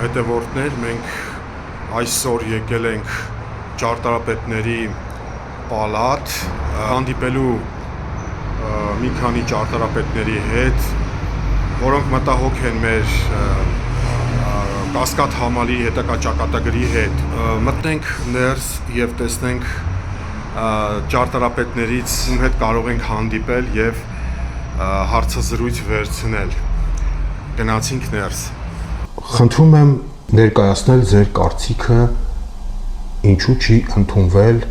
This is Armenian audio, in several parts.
հետևորդներ, մենք այսօր եկել ենք ճարտարապետների պալատ, հանդիպելու մի քանի ճարտարապետների հետ, որոնք մտահոգ են մեր Կասկադ համալի հետագա ճակատագրի հետ։ Մտնենք ներս եւ տեսնենք ճարտարապետներից ում հետ կարող ենք հանդիպել եւ հարցազրույց վերցնել։ Գնացինք ներս։ Խնդրում եմ ներկայացնել ձեր կարծիքը, ինչու չի ընդունվել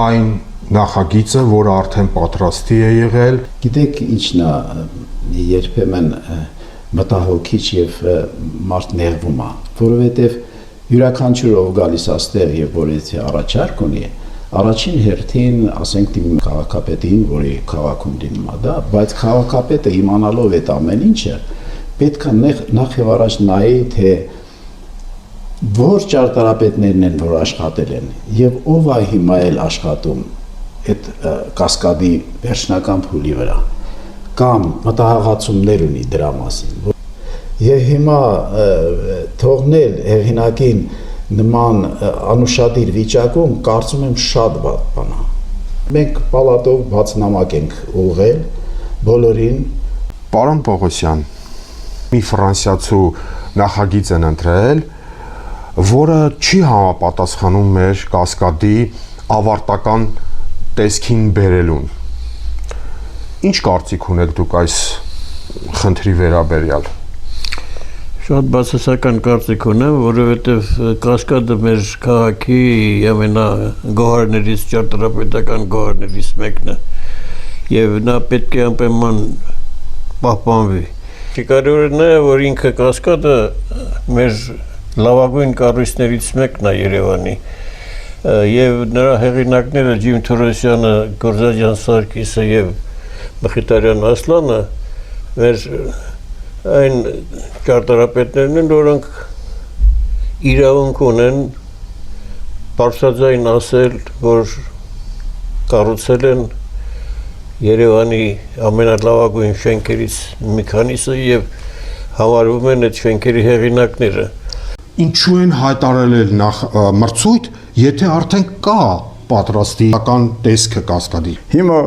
այն նախագիծը, որը արդեն պատրաստի է եղել։ Գիտեք ինչն է, երբեմն մտահոգիչ եւ մարդ նեղվում է, որովհետեւ յուրաքանչյուր ով գալիս աստեղ եւ որ եթե առաջարկ ունի, առաջին հերթին ասենք դիմում քաղաքապետին, որի քաղաքում դիմում է դա, բայց քաղաքապետը իմանալով այդ ամեն ինչը պետք է նախ եւ առաջ նայի, թե որ ճարտարապետներն են, որ աշխատել են եւ ով է հիմա էլ աշխատում այդ կասկադի վերջնական փուլի վրա կամ մտահղացումներ ունի դրա մասին եւ հիմա թողնել հեղինակին նման անուշադիր վիճակում կարծում եմ շատ վատ բան է։ Մենք պալատով բաց նամակ ենք ուղղել բոլորին։ Պարոն Պողոսյան, մի ֆրանսիացու նախագիծ են ընտրել, որը չի համապատասխանում մեր կասկադի ավարտական տեսքին բերելուն։ Ինչ կարծիք ունեք դուք այս խնդրի վերաբերյալ։ Շատ բացասական կարծիք ունեմ, որովհետև կասկադը մեր քաղաքի ամենագոհարներից, ճարտարապետական գոհարներից մեկն է եւ նա պետք է անպայման պահպանվի։ Կարևորն է, որ ինքը կասկադը մեր լավագույն կառույցներից մեկն է Երևանի եւ նրա հեղինակները Ջիմ Թորոսյանը, Գորզաջյան Սարգիսը եւ Մխիթարյան Ասլանը մեր այն ճարտարապետներն են, որոնք իրավունք ունեն բարձրաձայն ասել, որ կառուցել են Երևանի ամենալավագույն շենքերից մի քանիսը եւ համարվում են այդ շենքերի հեղինակները։ Ինչու են հայտարարել մրցույթ, եթե արդեն կա պատրաստական տեսքը կասկադի։ Հիմա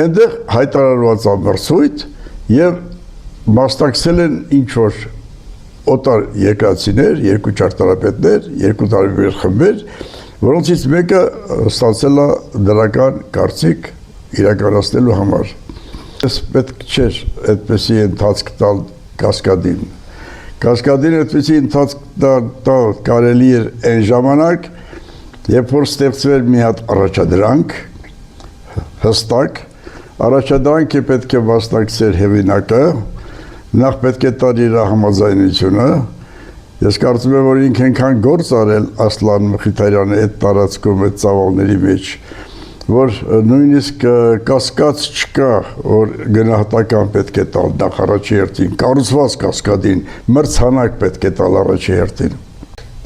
այնտեղ հայտարարված է մրցույթ եւ մասնակցել են ինչ-որ օտար երկրացիներ, երկու ճարտարապետներ, երկու տարբեր խմբեր, որոնցից մեկը ստացել է դրական կարծիք իրականացնելու համար։ Ես պետք չէր այդպեսի ընթացք տալ կասկադին։ Կասկադին այդպեսի ընթացք տալ կարելի էր այն ժամանակ, երբ որ ստեղծվեր մի հատ առաջադրանք, հստակ, առաջադրանքի պետք է մասնակցեր հեղինակը, նախ պետք է տար իր համաձայնությունը։ Ես կարծում եմ, որ ինքը այնքան գործ արել Ասլան Մխիթարյանը այդ տարածքում, այդ ծավալների մեջ, որ նույնիսկ կասկած չկա, որ գնահատական պետք է տալ նախ առաջի հերթին, կառուցված կասկադին, մրցանակ պետք է տալ առաջի հերթին։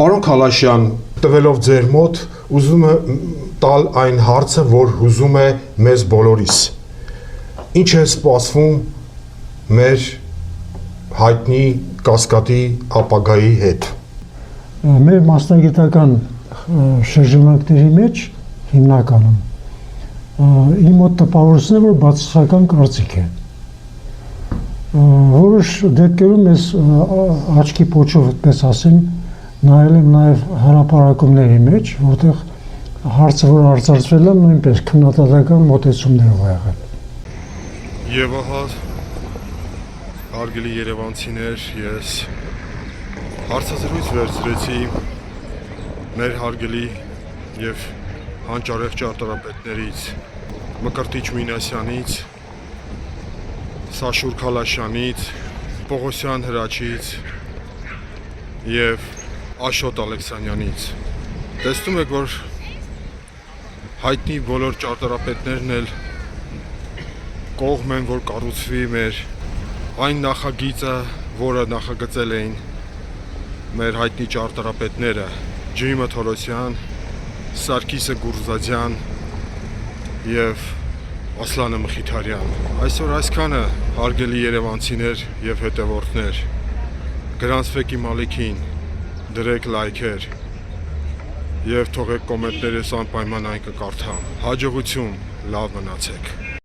Պարոն Քալաշյան, տվելով ձեր մոտ, ուզում եմ տալ այն հարցը, որ հուզում է մեզ բոլորիս։ Ինչ է սպասվում մեր հայտնի կասկադի ապագայի հետ։ Մեր մասնագիտական շրջանակների մեջ հիմնականում իմ մոտ տպավորությունն է, որ բացասական կարծիք է։ Որոշ դեպքերում ես աչքի պոչով, այդպես ասեմ, նայել եմ նաև հրապարակումների մեջ, որտեղ հարցը, որ արծարծվել է, նույնպես քննադատական մոտեցումներով ա եղել։ Եվ ահա, հարգելի երևանցիներ, ես հարցազրույց վերցրեցի մեր հարգելի եւ հանճարեղ ճարտարապետներից Մկրտիչ Մինասյանից, Սաշուր Քալաշյանից, Պողոսյան Հրաչից եւ Աշոտ Ալեքսանյանից։ Տեսնում եք, որ հայտնի բոլոր ճարտարապետներն էլ կողմ են, որ կառուցվի մեր այն նախագիծը, որը նախագծել էին մեր հայտնի ճարտարապետները Ջիմը Թորոսյան, Սարգիսը Գուրզաջյան եւ Ասլանը Մխիթարյան։ Այսօր այսքանը, հարգելի երևանցիներ եւ հետևորդներ, Գրանցվեք իմ ալիքին, դրեք լայքեր եւ թողեք կոմենտներս անպայման այն կկարդամ։ Հաջողություն, լավ մնացեք։